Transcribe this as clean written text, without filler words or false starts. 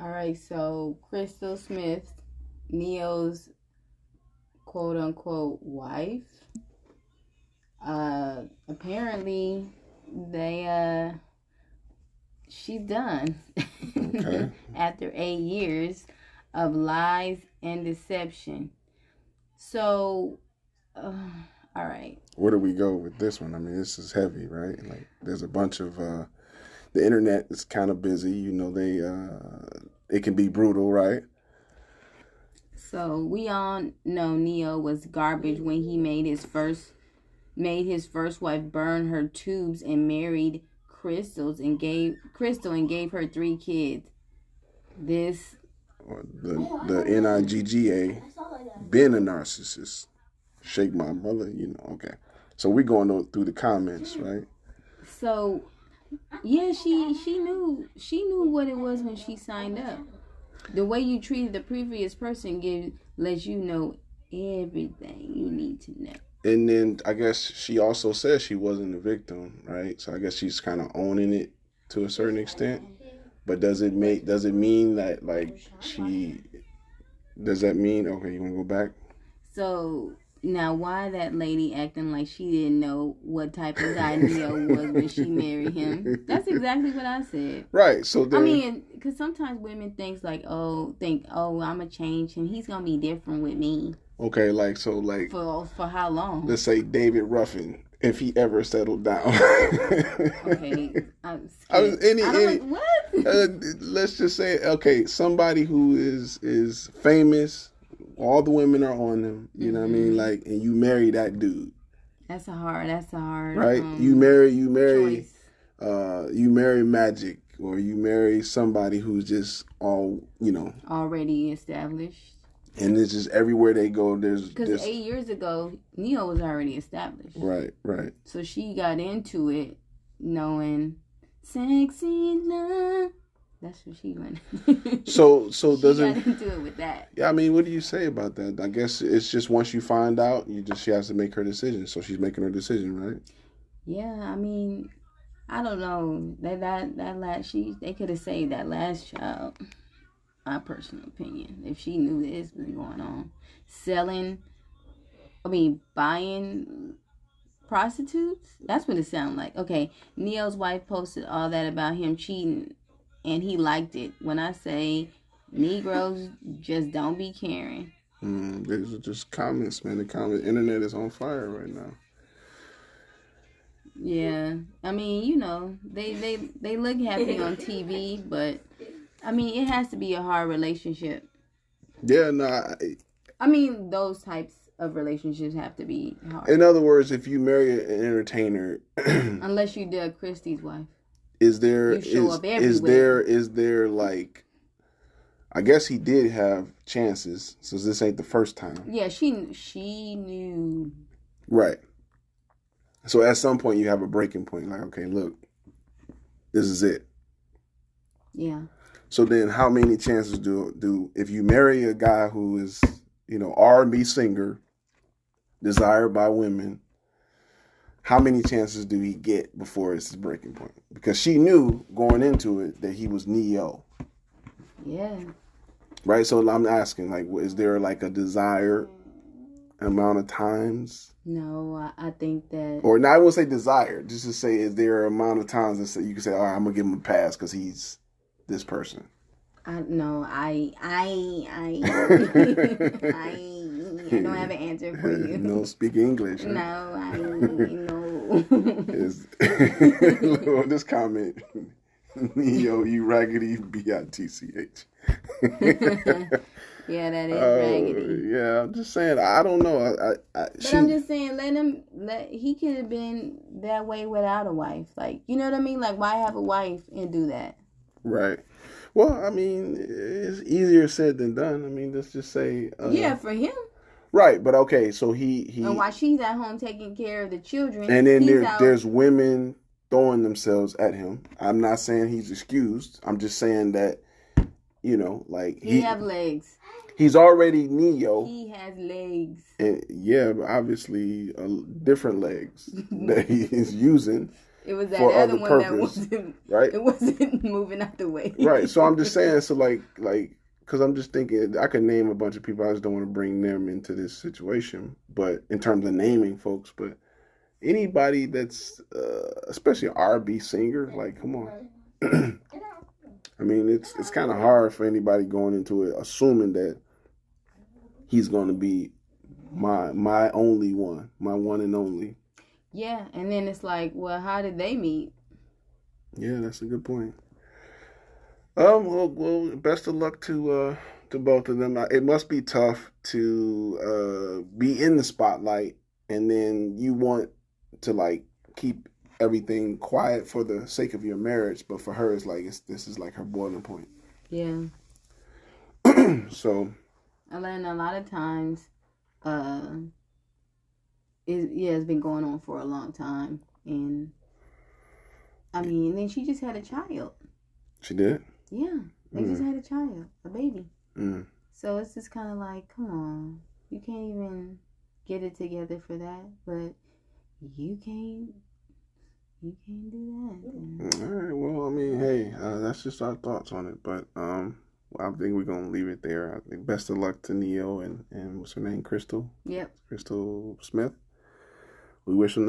All right, so Crystal Smith, Neo's quote unquote wife, apparently they she's done. Okay. After 8 years of lies and deception. So, all right. Where do we go with this one? I mean, this is heavy, right? Like, there's a bunch of the internet is kind of busy. You know, it can be brutal, right? So we all know Neo was garbage when he made his first wife burn her tubes and married Crystal and gave her 3 kids. This Or the NIGGA, being a narcissist. Shake my mother, you know. Okay, so we going through the comments, right? so yeah, she knew what it was when she signed up. The way you treated the previous person lets you know everything you need to know. And then I guess she also says she wasn't a victim, right? So I guess she's kind of owning it to a certain extent. But does it mean that like she does that mean okay, you wanna go back? So now, why that lady acting like she didn't know what type of guy Neo was when she married him? That's exactly what I said. Right. So then, I mean, because sometimes women oh, I'm gonna change and he's gonna be different with me. okay, like so, like For how long? let's say David Ruffin, if he ever settled down. Okay, I'm scared. What? Let's just say okay, somebody who is famous. All the women are on him. You know what I mean? Like, and you marry that dude. That's a hard. Right? You marry choice. You marry Magic, or you marry somebody who's just all Already established. and it's just everywhere they go. Because 8 years ago, Neo was already established. Right. So she got into it knowing sexy love. That's what she went. So she doesn't got into it with that. Yeah, I mean, what do you say about that? I guess it's just once you find out, she has to make her decision. So she's making her decision, right? Yeah, I mean, I don't know they could have saved that last child. My personal opinion, if she knew this was going on, buying prostitutes. That's what it sounded like. Okay, Neo's wife posted all that about him cheating, and he liked it. When I say Negroes just don't be caring. These are just comments, man. The internet is on fire right now. Yeah, I mean, they look happy on TV, but I mean, it has to be a hard relationship. Yeah, no. I mean, those types of relationships have to be hard. In other words, if you marry an entertainer, unless you Doug Christie's wife, is there is there like? I guess he did have chances, so this ain't the first time. Yeah, she knew. Right. So at some point you have a breaking point. Like, okay, look, this is it. Yeah. So then, how many chances do if you marry a guy who is R&B singer, desired by women? How many chances do he get before it's his breaking point? Because she knew going into it that he was NEYO. Yeah. Right. So I'm asking, like, is there like a desired amount of times? No, I think that. Or now I won't say desired. Just to say, is there an amount of times that you can say, all right, I'm gonna give him a pass because he's this person? I don't have an answer for you. No, speak English. Huh? No, I know. Look at this comment. Yo, you raggedy bitch. Yeah, that is raggedy. Yeah, I'm just saying. I don't know. I'm just saying, he could have been that way without a wife. Like, you know what I mean? Like, why have a wife and do that? Right. Well, I mean, it's easier said than done. I mean, let's just say. Yeah, for him. Right, but okay, so he. And while she's at home taking care of the children, and then there's women throwing themselves at him. I'm not saying he's excused. I'm just saying that, like he have legs. He's already NEYO. He has legs. And yeah, obviously different legs that he is using. It was that for other other one that purpose, wasn't. right? It wasn't moving out the way. Right. So I'm just saying, so like, because I'm just thinking, I could name a bunch of people. I just don't want to bring them into this situation. But in terms of naming folks, but anybody that's, especially an R&B singer, like, come on. I mean, it's kind of hard for anybody going into it assuming that he's going to be my only one, my one and only. Yeah, and then it's like, well, how did they meet? Yeah, that's a good point. Well, best of luck to both of them. It must be tough to be in the spotlight and then you want to like keep everything quiet for the sake of your marriage, but for her, it's like this is like her boiling point. Yeah. So, I learned a lot of times, uh, it's been going on for a long time, and I mean, and then she just had a child. she did. Yeah, they just had a child, a baby. Mm. So it's just kind of like, come on, you can't even get it together for that, but you can't do that. All right. Well, I mean, hey, that's just our thoughts on it. But I think we're gonna leave it there. I think best of luck to NEYO and what's her name, Crystal. Yep. Crystal Smith. We wish them